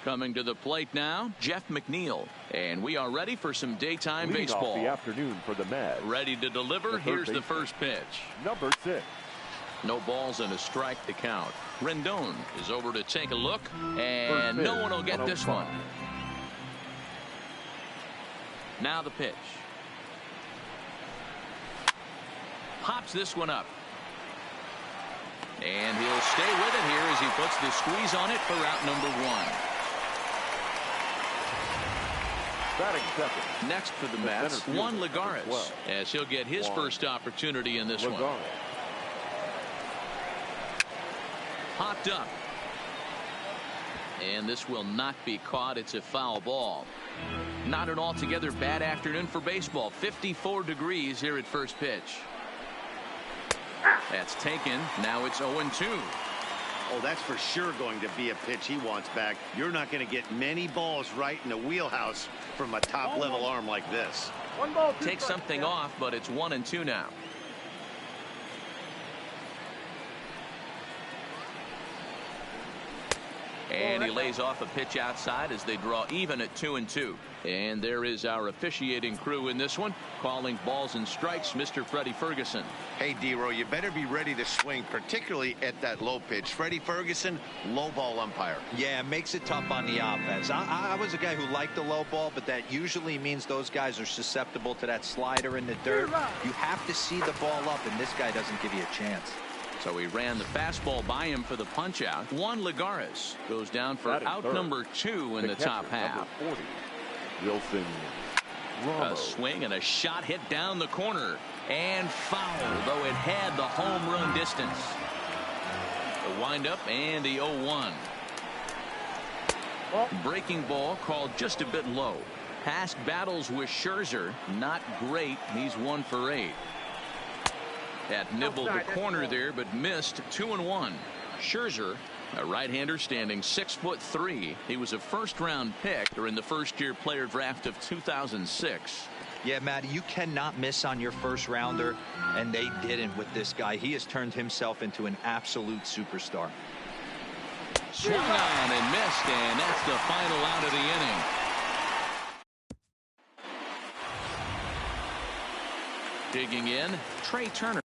Coming to the plate now, Jeff McNeil. And we are ready for some daytime baseball. Off the afternoon for the Mets. Ready to deliver. Here's the first pitch. Number 6. No balls and a strike to count. Rendon is over to take a look. And no one will get this one. Now the pitch. Pops this one up. And he'll stay with it here as he puts the squeeze on it for out number 1. Batting second. Next for the Mets, Juan Lagares, as he'll get his first opportunity in this one. Popped up. And this will not be caught. It's a foul ball. Not an altogether bad afternoon for baseball. 54 degrees here at first pitch. That's taken. Now it's 0-2. Oh, that's for sure going to be a pitch he wants back. You're not going to get many balls right in the wheelhouse from a top-level arm like this. Take something off, but it's 1-2 now. And he lays off a pitch outside as they draw even at 2-2. And there is our officiating crew in this one, calling balls and strikes, Mr. Freddie Ferguson. Hey, D-Row, you better be ready to swing, particularly at that low pitch. Freddie Ferguson, low ball umpire. Yeah, makes it tough on the offense. I was a guy who liked the low ball, but that usually means those guys are susceptible to that slider in the dirt. You have to see the ball up, and this guy doesn't give you a chance. So he ran the fastball by him for the punch out. Juan Lagares goes down for out number 2 in the top half. Wilson. A swing and a shot hit down the corner and foul, though it had the home run distance. The windup and the 0-1. Breaking ball called just a bit low. Past battles with Scherzer, not great. He's 1 for 8. That nibbled the corner there, but missed. 2-1. Scherzer, a right-hander, standing 6'3". He was a first-round pick during the first-year player draft of 2006. Yeah, Matty, you cannot miss on your first-rounder, and they didn't with this guy. He has turned himself into an absolute superstar. Swung on and missed, and that's the final out of the inning. Digging in, Trey Turner.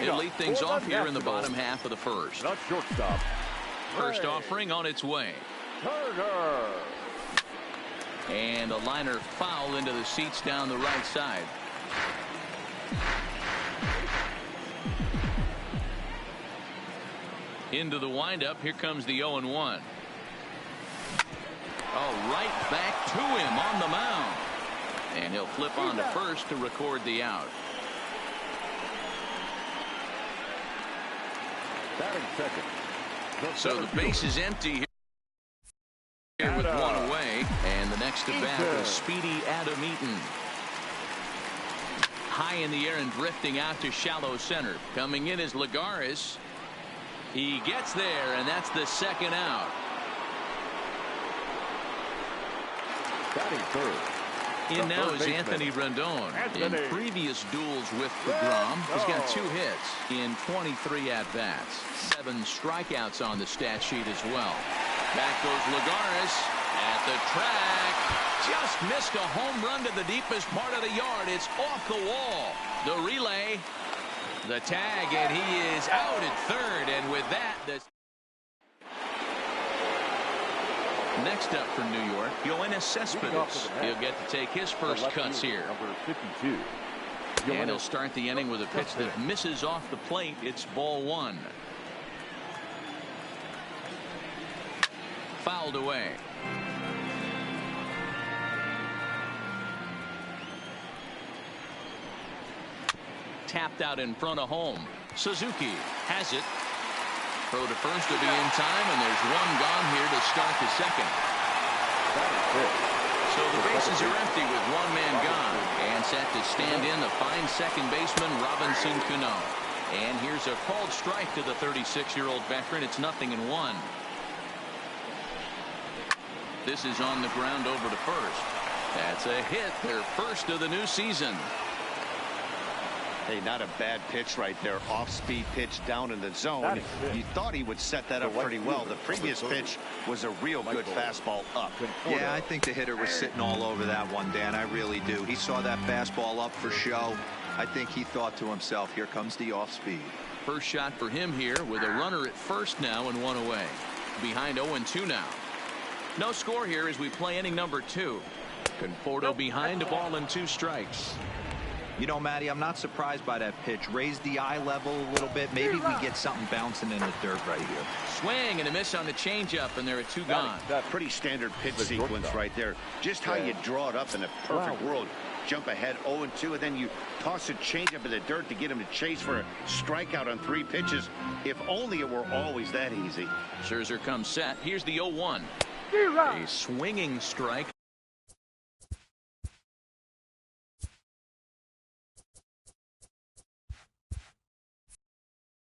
He'll lead things off here in the bottom half of the first. Not shortstop. First offering on its way. Turner. And a liner foul into the seats down the right side. Into the windup. Here comes the 0-1. Oh, right back to him on the mound. And he'll flip on to first to record the out. Batting second. So the base is empty here with 1 away. And the next to bat is Speedy Adam Eaton. High in the air and drifting out to shallow center. Coming in is Lagares. He gets there, and that's the second out. Batting third. In now is Anthony Rendon. In previous duels with DeGrom, he's got 2 hits in 23 at-bats. 7 strikeouts on the stat sheet as well. Back goes Lagares at the track. Just missed a home run to the deepest part of the yard. It's off the wall. The relay, the tag, and he is out at third. And with that, the next up for New York, Yoenis Cespedes. He'll get to take his first cuts here. Number 52. And he'll start the inning with a pitch that misses off the plate. It's ball 1. Fouled away. Tapped out in front of home. Suzuki has it. Throw to first will be in time, and there's 1 gone here to start the second. So the bases are empty with 1 man gone. And set to stand in the fine second baseman, Robinson Cano. And here's a called strike to the 36-year-old veteran. It's 0-1. This is on the ground over to first. That's a hit, their first of the new season. Hey, not a bad pitch right there. Off-speed pitch down in the zone. You thought he would set that up pretty well. The previous pitch was a real good fastball up. Yeah, I think the hitter was sitting all over that one, Dan. I really do. He saw that fastball up for show. I think he thought to himself, here comes the off-speed. First shot for him here with a runner at first now and one away. Behind 0-2 now. No score here as we play inning number 2. Conforto behind, a ball and 2 strikes. You know, Matty, I'm not surprised by that pitch. Raise the eye level a little bit. Maybe we get something bouncing in the dirt right here. Swing and a miss on the changeup, and there are 2 gone. That's pretty standard pitch sequence right there. Just how you draw it up in a perfect world. Jump ahead 0-2, and then you toss a changeup in the dirt to get him to chase for a strikeout on 3 pitches. If only it were always that easy. Scherzer comes set. Here's the 0-1. A swinging strike.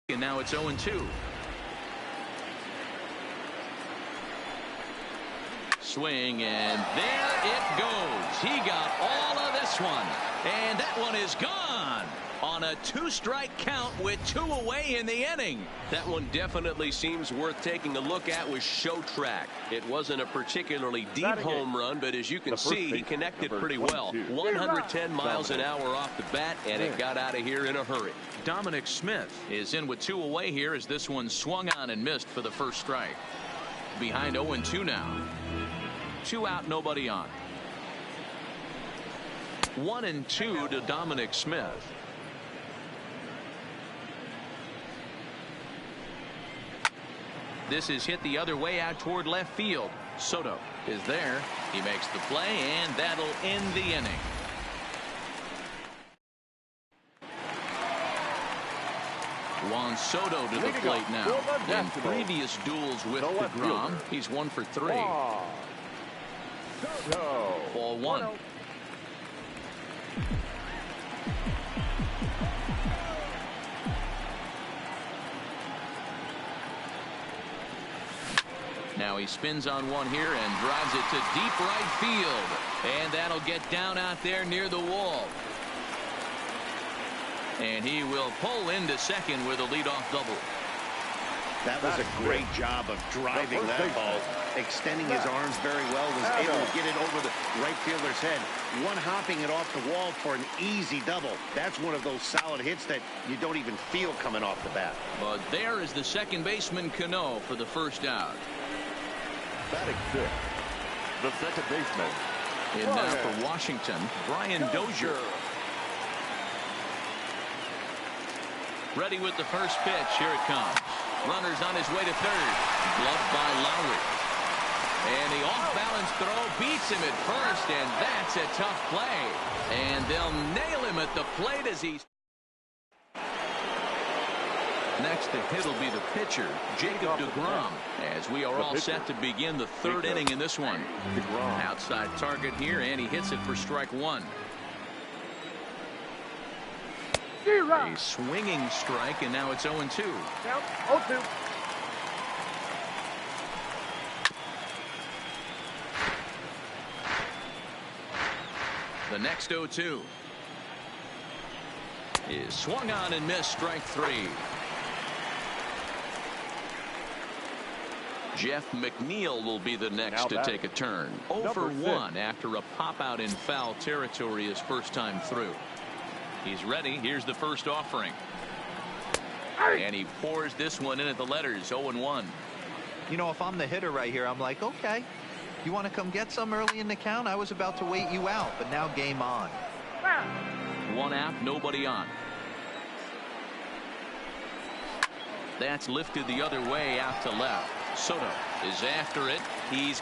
And now it's 0-2. Swing, and there it goes. He got all of this one, and that one is gone on a 2-strike count with 2 away in the inning. That one definitely seems worth taking a look at with show track. It wasn't a particularly deep home run, but as you can see, he connected pretty well. 110 miles an hour off the bat, and it got out of here in a hurry. Dominic Smith is in with 2 away here as this one swung on and missed for the first strike. Behind 0-2 now. 2 out, nobody on. 1-2 to Dominic Smith. This is hit the other way out toward left field. Soto is there. He makes the play, and that'll end the inning. Juan Soto to the plate now. In previous duels with DeGrom, he's 1 for 3. Ball 1. Now he spins on one here and drives it to deep right field. And that'll get down out there near the wall. And he will pull into second with a leadoff double. That was a great job of driving that ball, extending his arms very well, was able to get it over the right fielder's head, one-hopping it off the wall for an easy double. That's one of those solid hits that you don't even feel coming off the bat. But there is the second baseman Cano for the first out. Batting 6th, the second baseman. In now for Washington, Brian Dozier. Ready with the first pitch. Here it comes. Runner's on his way to third. Gloved by Lowry. And the off-balance throw beats him at first, and that's a tough play. And they'll nail him at the plate as he's... Next to hit will be the pitcher, Jacob DeGrom, as we are all set to begin the 3rd inning in this one. Outside target here, and he hits it for strike 1. A swinging strike, and now it's 0-2. 0-2. The next 0-2 is swung on and missed, strike 3. Jeff McNeil will be the next to take a turn. 0 for 1 after a pop out in foul territory his first time through. He's ready. Here's the first offering. And he pours this one in at the letters. 0-1. You know, if I'm the hitter right here, I'm like, okay, you want to come get some early in the count? I was about to wait you out, but now game on. 1 out, nobody on. That's lifted the other way out to left. Soto is after it. He's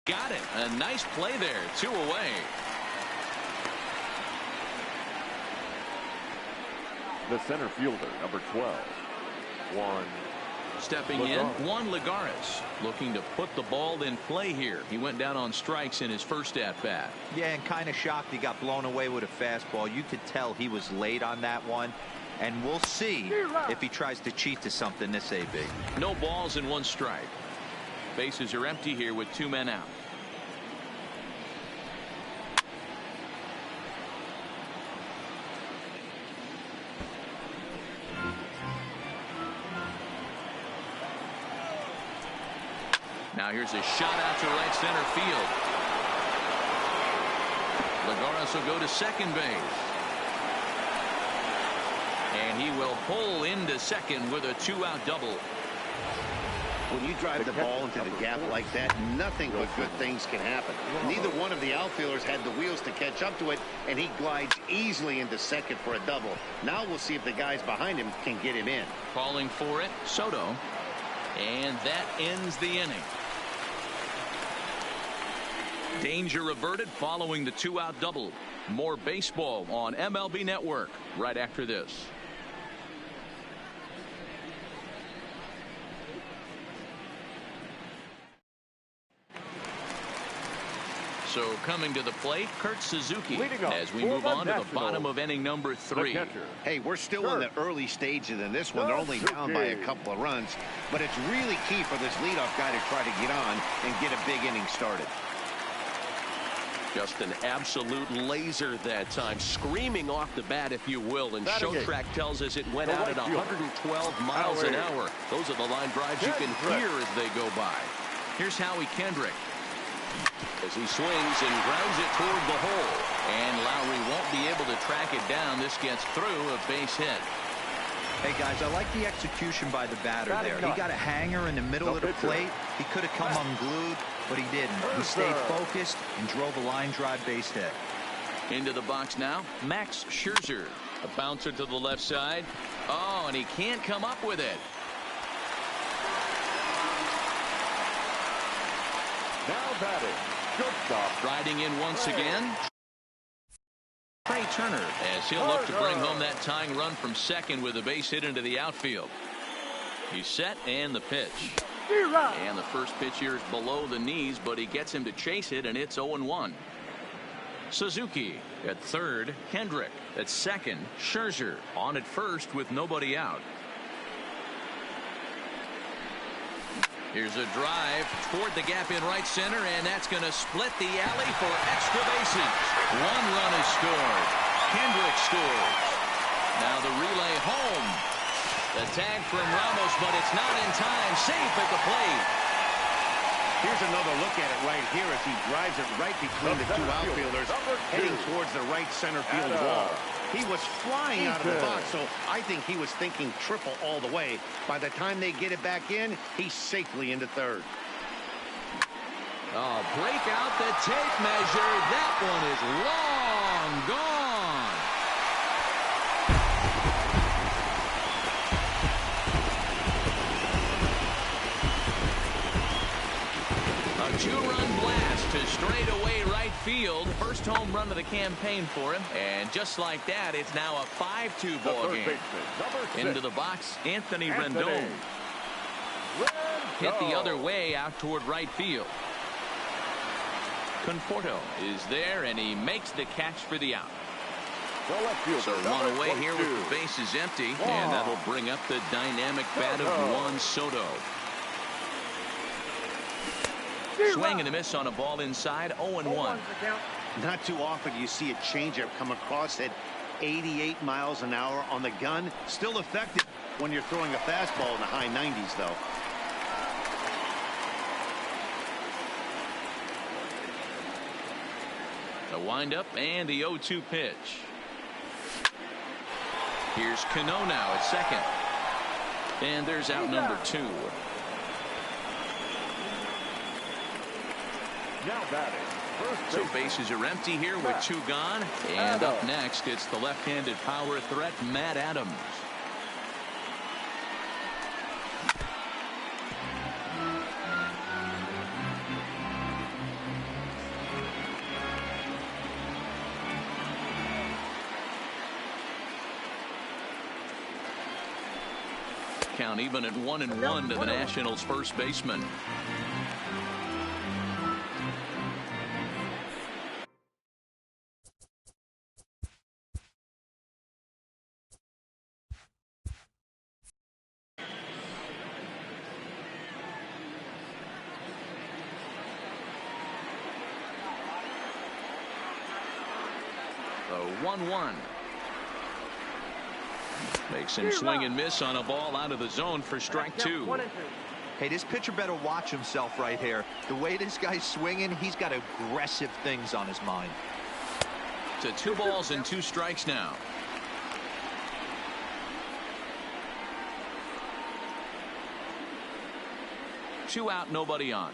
Got it. A nice play there. 2 away. The center fielder, number 12, Juan. Stepping in, Juan Lagares, looking to put the ball in play here. He went down on strikes in his first at-bat. Yeah, and kind of shocked he got blown away with a fastball. You could tell he was late on that one. And we'll see if he tries to cheat to something this AB. No balls and 1 strike. Bases are empty here with 2 men out. Now here's a shot out to right center field. Lagares will go to second base. And he will pull into second with a 2-out double. When you drive the ball into the gap like that, nothing but good things can happen. Neither one of the outfielders had the wheels to catch up to it, and he glides easily into second for a double. Now we'll see if the guys behind him can get him in. Calling for it, Soto. And that ends the inning. Danger averted following the 2-out double. More baseball on MLB Network right after this. So coming to the plate, Kurt Suzuki, as we move on to the bottom of inning number 3. Hey, we're still in the early stages in this one. They're only down by a couple of runs, but it's really key for this leadoff guy to try to get on and get a big inning started. Just an absolute laser that time, screaming off the bat, if you will. And Show Track tells us it went out at 112 miles an hour. Those are the line drives you can hear as they go by. Here's Howie Kendrick. As he swings and grounds it toward the hole. And Lowry won't be able to track it down. This gets through, a base hit. Hey, guys, I like the execution by the batter there. He got a hanger in the middle of the plate. He could have come unglued, but he didn't. He stayed focused and drove a line drive base hit. Into the box now, Max Scherzer. A bouncer to the left side. Oh, and he can't come up with it. Now batting, shortstop. Riding in once again, Trey Turner, as he'll look to bring home that tying run from second with a base hit into the outfield. He's set, and the pitch. And the first pitch here is below the knees, but he gets him to chase it, and it's 0-1. Suzuki at third, Kendrick at second, Scherzer on at first with nobody out. Here's a drive toward the gap in right center, and that's going to split the alley for extra bases. 1 run is scored. Kendrick scores. Now the relay home. The tag from Ramos, but it's not in time. Safe at the plate. Here's another look at it right here as he drives it right between the 2 outfielders, heading towards the right center field wall. He was flying out of the box, so I think he was thinking triple all the way. By the time they get it back in, he's safely into third. Oh, break out the tape measure. That one is long gone. A 2-run blast to straightaway right field. First home run of the campaign for him. And just like that, it's now a 5-2 ball game. Into the box, Anthony Rendon. Hit the other way out toward right field. Conforto is there, and he makes the catch for the out. So 1 away here with the bases empty. And that'll bring up the dynamic bat of Juan Soto. Swing and a miss on a ball inside, 0-1. Not too often you see a changeup come across at 88 miles an hour on the gun. Still effective when you're throwing a fastball in the high 90s, though. The windup and the 0-2 pitch. Here's Cano now at second. And there's out number 2. Now batting. So bases are empty here with 2 gone. And up next, it's the left-handed power threat, Matt Adams. count, even at 1-1 to the Nationals' first baseman. The 1-1. Makes him swing and miss on a ball out of the zone for strike 2. Hey, this pitcher better watch himself right here. The way this guy's swinging, he's got aggressive things on his mind. To 2 balls and 2 strikes now. Two out, nobody on.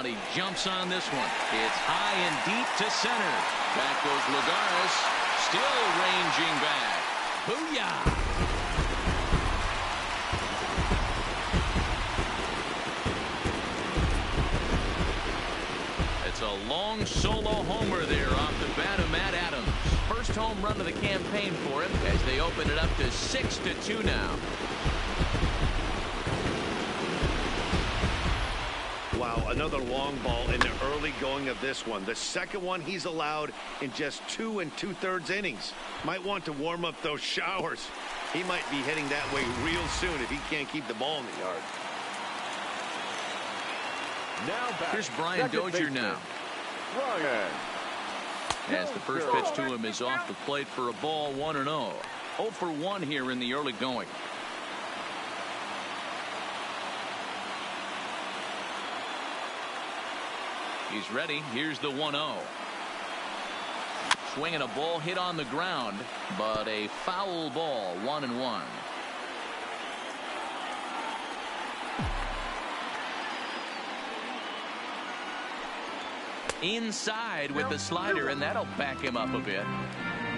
He jumps on this one. It's high and deep to center. Back goes Lagares. Still ranging back. Booyah! It's a long solo homer there off the bat of Matt Adams. First home run of the campaign for him as they open it up to 6-2 now. Wow, another long ball in the early going of this one. The second one he's allowed in just 2 2/3 innings. Might want to warm up those showers. He might be heading that way real soon if he can't keep the ball in the yard. Now back. Here's Brian Dozier now. Ryan. As the first pitch to him is off the plate for a ball, 1-0. 0 for 1 here in the early going. He's ready. Here's the 1-0. Swinging a ball hit on the ground, but a foul ball, 1-1. Inside with the slider, and that'll back him up a bit.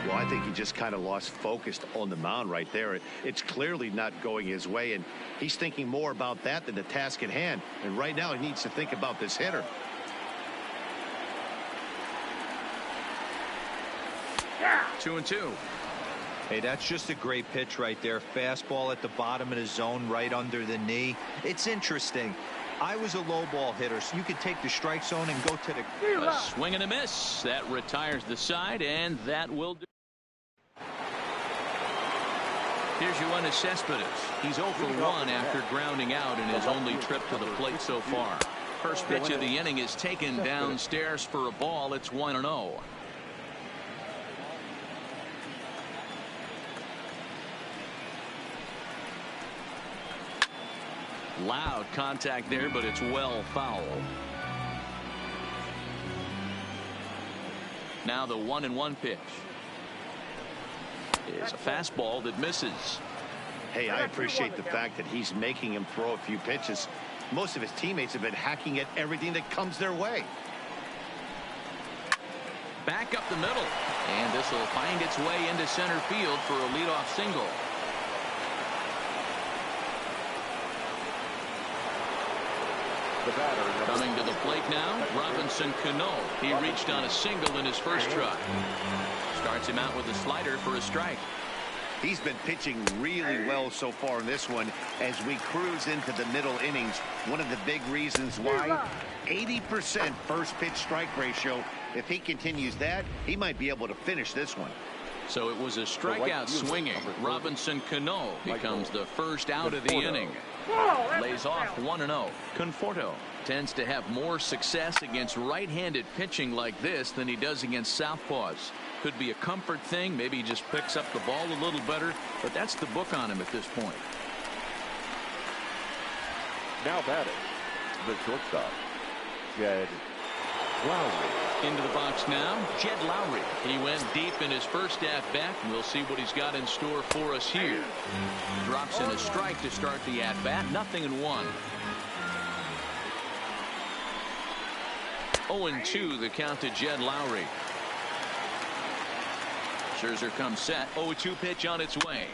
Well, I think he just kind of lost focus on the mound right there. It's clearly not going his way, and he's thinking more about that than the task at hand. And right now he needs to think about this hitter. 2-2. Hey, that's just a great pitch right there. Fastball at the bottom of the zone, right under the knee. It's interesting. I was a low ball hitter, so you could take the strike zone and go to the... A swing and a miss. That retires the side, and that will do. Here's Yoenis Cespedes. He's 0 for 1 after grounding out in his only trip to the plate so far. First pitch of the inning is taken downstairs for a ball. It's 1-0. Loud contact there, but it's well foul. Now the 1-1 pitch is a fastball that misses. Hey, I appreciate the fact that he's making him throw a few pitches. Most of his teammates have been hacking at everything that comes their way. Back up the middle, and this will find its way into center field for a leadoff single. Coming to the plate now, Robinson Cano. He reached on a single in his first try. Starts him out with a slider for a strike. He's been pitching really well so far in this one as we cruise into the middle innings. One of the big reasons why, 80% first pitch strike ratio. If he continues that, he might be able to finish this one. So it was a strikeout swinging. Robinson Cano becomes the first out of the inning. Lays off 1-0. Conforto tends to have more success against right-handed pitching like this than he does against southpaws. Could be a comfort thing. Maybe he just picks up the ball a little better, but that's the book on him at this point. Now batting, the shortstop, Jed Lowry. Into the box now, Jed Lowry. He went deep in his first at-bat. We'll see what he's got in store for us here. Drops in a strike to start the at-bat. 0-1. 0-2 the count to Jed Lowry. Scherzer comes set. 0-2 pitch on its way.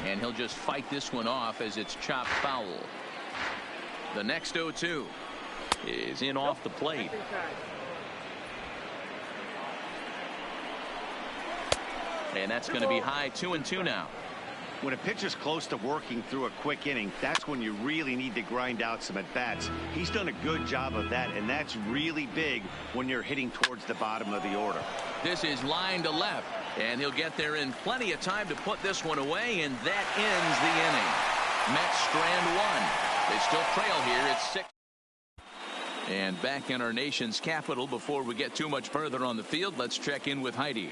And he'll just fight this one off as it's chopped foul. The next 0-2 is in off the plate. And that's going to be high 2-2 now. When a pitcher's close to working through a quick inning, that's when you really need to grind out some at-bats. He's done a good job of that, and that's really big when you're hitting towards the bottom of the order. This is line to left, and he'll get there in plenty of time to put this one away, and that ends the inning. Mets strand one. They still trail here. It's 6. And back in our nation's capital, before we get too much further on the field, let's check in with Heidi.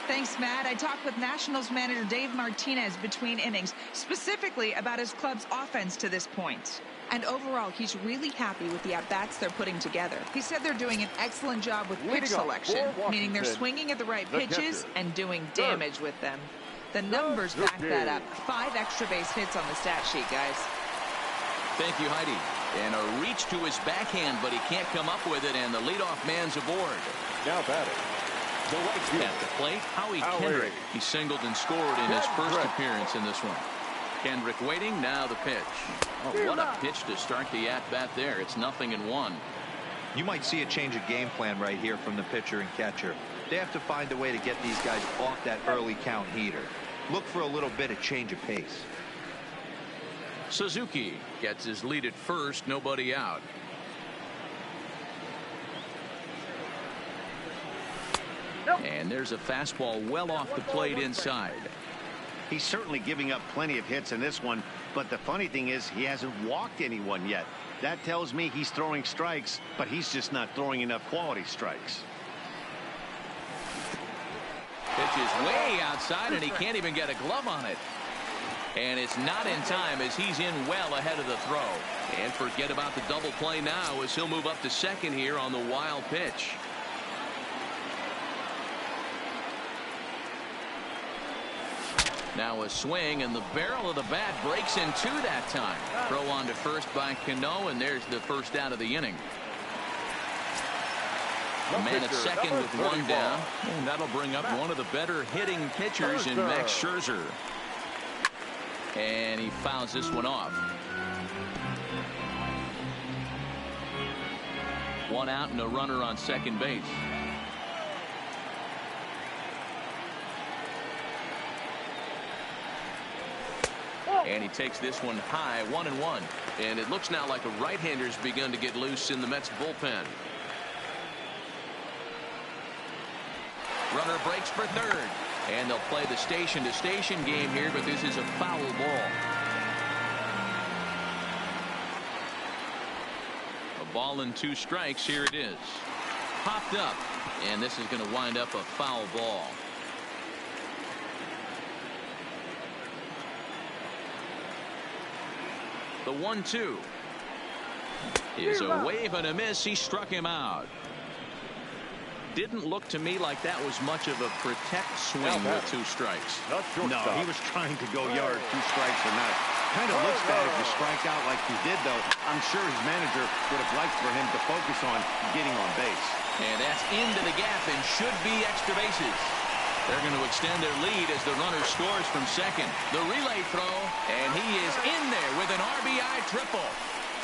Thanks, Matt. I talked with Nationals manager Dave Martinez between innings, specifically about his club's offense to this point. And overall, he's really happy with the at-bats they're putting together. He said they're doing an excellent job with pitch selection, meaning they're swinging at the right pitches and doing damage with them. The numbers back that up. 5 extra base hits on the stat sheet, guys. Thank you, Heidi. And a reach to his backhand, but he can't come up with it, and the leadoff man's aboard. Now batting. At the plate, Howie Kendrick. He singled and scored in his first appearance in this one. Kendrick waiting, now the pitch. Oh, what a pitch to start the at-bat there. It's 0-1. You might see a change of game plan right here from the pitcher and catcher. They have to find a way to get these guys off that early count heater. Look for a little bit of change of pace. Suzuki gets his lead at first, nobody out. And there's a fastball well off the plate inside. He's certainly giving up plenty of hits in this one, but the funny thing is he hasn't walked anyone yet. That tells me he's throwing strikes, but he's just not throwing enough quality strikes. Pitch is way outside, and he can't even get a glove on it. And it's not in time as he's in well ahead of the throw. And forget about the double play now as he'll move up to second here on the wild pitch. Now a swing, and the barrel of the bat breaks in two that time. Throw on to first by Cano, and there's the first out of the inning. A man at second with one down, and that'll bring up one of the better hitting pitchers in Max Scherzer. And he fouls this one off. One out and a runner on second base. And he takes this one high, 1-1. And it looks now like a right-hander's begun to get loose in the Mets bullpen. Runner breaks for third. And they'll play the station-to-station game here, but this is a foul ball. A ball and 2 strikes. Here it is. Popped up. And this is going to wind up a foul ball. The 1-2 is a wave and a miss. He struck him out. Didn't look to me like that was much of a protect swing with 2 strikes. No, he was trying to go yard, 2 strikes or not. Kind of looks bad if you strike out like he did, though. I'm sure his manager would have liked for him to focus on getting on base. And that's into the gap and should be extra bases. They're going to extend their lead as the runner scores from second. The relay throw, and he is in there with an RBI triple.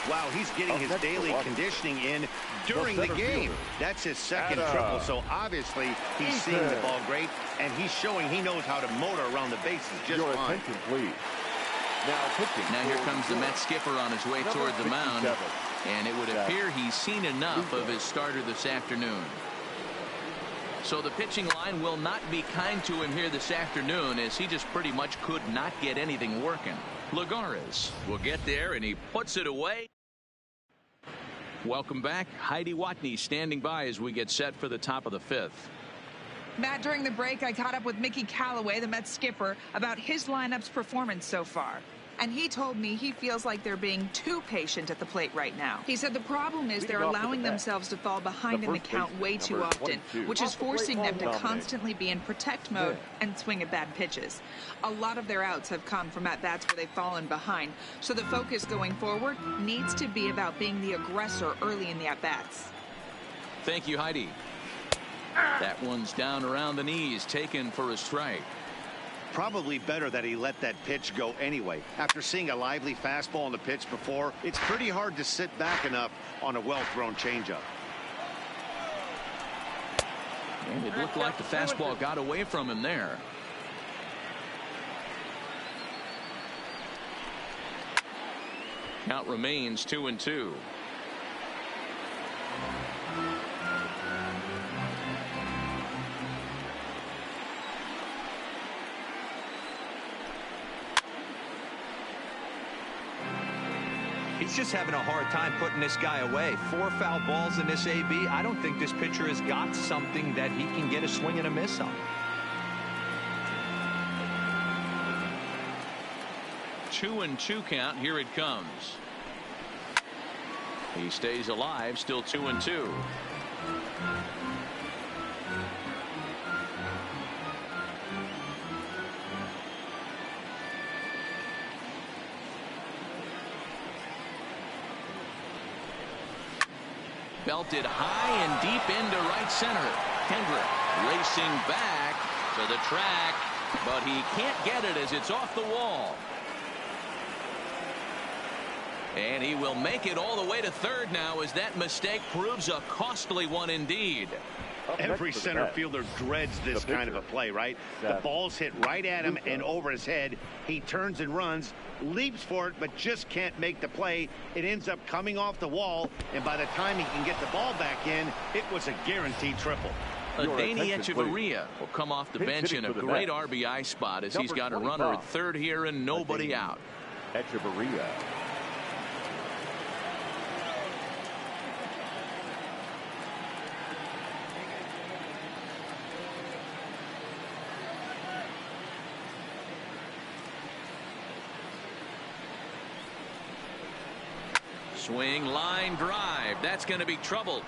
Wow, he's getting his daily conditioning in during the game. That's his second triple, so obviously he's seeing the ball great, and he's showing he knows how to motor around the bases just fine. Now here comes the Mets skipper on his way toward the mound, and it would appear he's seen enough of his starter this afternoon. So the pitching line will not be kind to him here this afternoon, as he just pretty much could not get anything working. Lagares will get there, and he puts it away. Welcome back. Heidi Watney standing by as we get set for the top of the 5th. Matt, during the break, I caught up with Mickey Callaway, the Mets skipper, about his lineup's performance so far. And he told me he feels like they're being too patient at the plate right now. He said the problem is they're allowing themselves to fall behind in the count way too often, which is forcing them to constantly be in protect mode and swing at bad pitches. A lot of their outs have come from at-bats where they've fallen behind, so the focus going forward needs to be about being the aggressor early in the at-bats. Thank you, Heidi. That one's down around the knees, taken for a strike. Probably better that he let that pitch go anyway. After seeing a lively fastball on the pitch before, it's pretty hard to sit back enough on a well-thrown changeup. And it looked like the fastball got away from him there. Count remains 2-2. He's just having a hard time putting this guy away. 4 foul balls in this AB. I don't think this pitcher has got something that he can get a swing and a miss on. 2-2 count. Here it comes. He stays alive, still 2-2. Belted high and deep into right center. Kendrick racing back to the track, but he can't get it as it's off the wall. And he will make it all the way to third now as that mistake proves a costly one indeed. Every center fielder dreads this kind of a play, right? The ball's hit right at him and over his head. He turns and runs, leaps for it, but just can't make the play. It ends up coming off the wall, and by the time he can get the ball back in, it was a guaranteed triple. Danny Echeverria will come off the bench in a great RBI spot as he's got a runner at third here and nobody out. Echeverria. Swing, line drive. That's going to be trouble.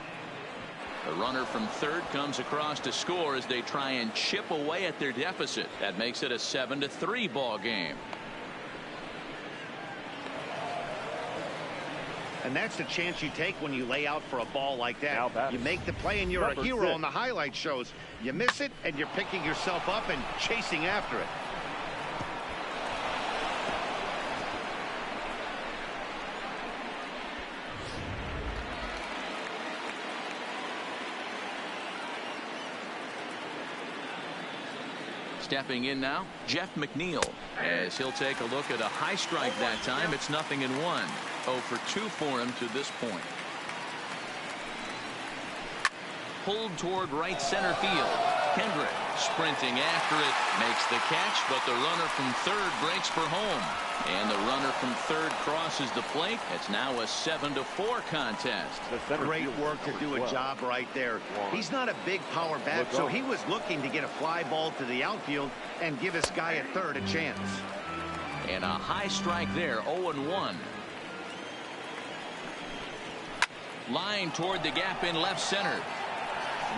The runner from third comes across to score as they try and chip away at their deficit. That makes it a 7-3 ball game. And that's the chance you take when you lay out for a ball like that. You make the play and you're a hero on the highlight shows. You miss it and you're picking yourself up and chasing after it. Stepping in now, Jeff McNeil, as he'll take a look at a high strike that time. It's 0-1. 0 for 2 for him to this point. Pulled toward right center field. Kendrick sprinting after it, makes the catch, but the runner from third breaks for home. And the runner from third crosses the plate. It's now a 7-4 contest. Great work to do a job right there. He's not a big power bat, so he was looking to get a fly ball to the outfield and give his guy at third a chance. And a high strike there, 0-1. Line toward the gap in left center.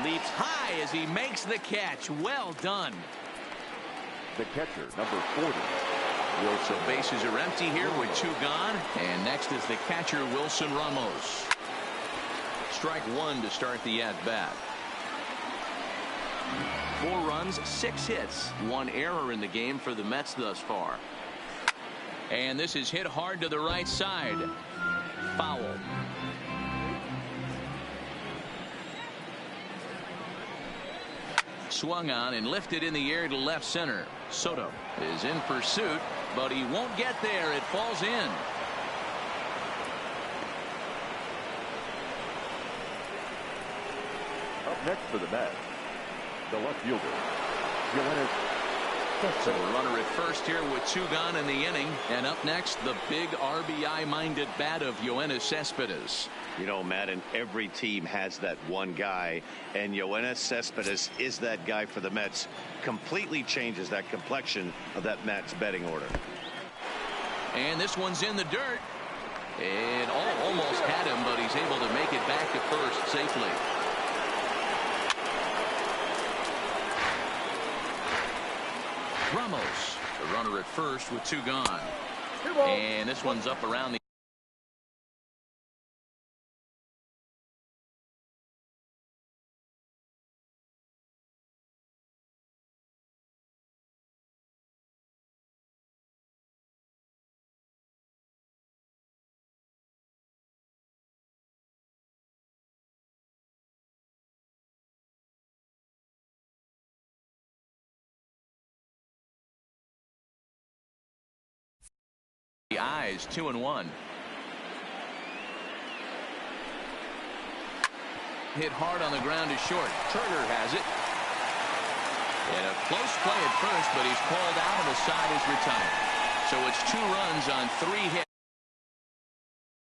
Leaps high as he makes the catch. Well done. The catcher, number 40. So bases are empty here with 2 gone. And next is the catcher, Wilson Ramos. Strike 1 to start the at-bat. 4 runs, 6 hits. 1 error in the game for the Mets thus far. And this is hit hard to the right side. Foul. Swung on and lifted in the air to left center. Soto is in pursuit, but he won't get there. It falls in. Up next for the Mets, the left fielder, Yoenis. So a runner at first here with 2 gone in the inning. And up next, the big RBI-minded bat of Yoenis Cespedes. You know, Madden, every team has that one guy, and Yoenis Cespedes is that guy for the Mets. Completely changes that complexion of that Mets betting order. And this one's in the dirt. It almost had him, but he's able to make it back to first safely. Ramos, the runner at first with 2 gone. And this one's up around the The eyes 2-1. Hit hard on the ground is short. Turner has it. And a close play at first, but he's called out and the side is retired. So it's 2 runs on 3 hits.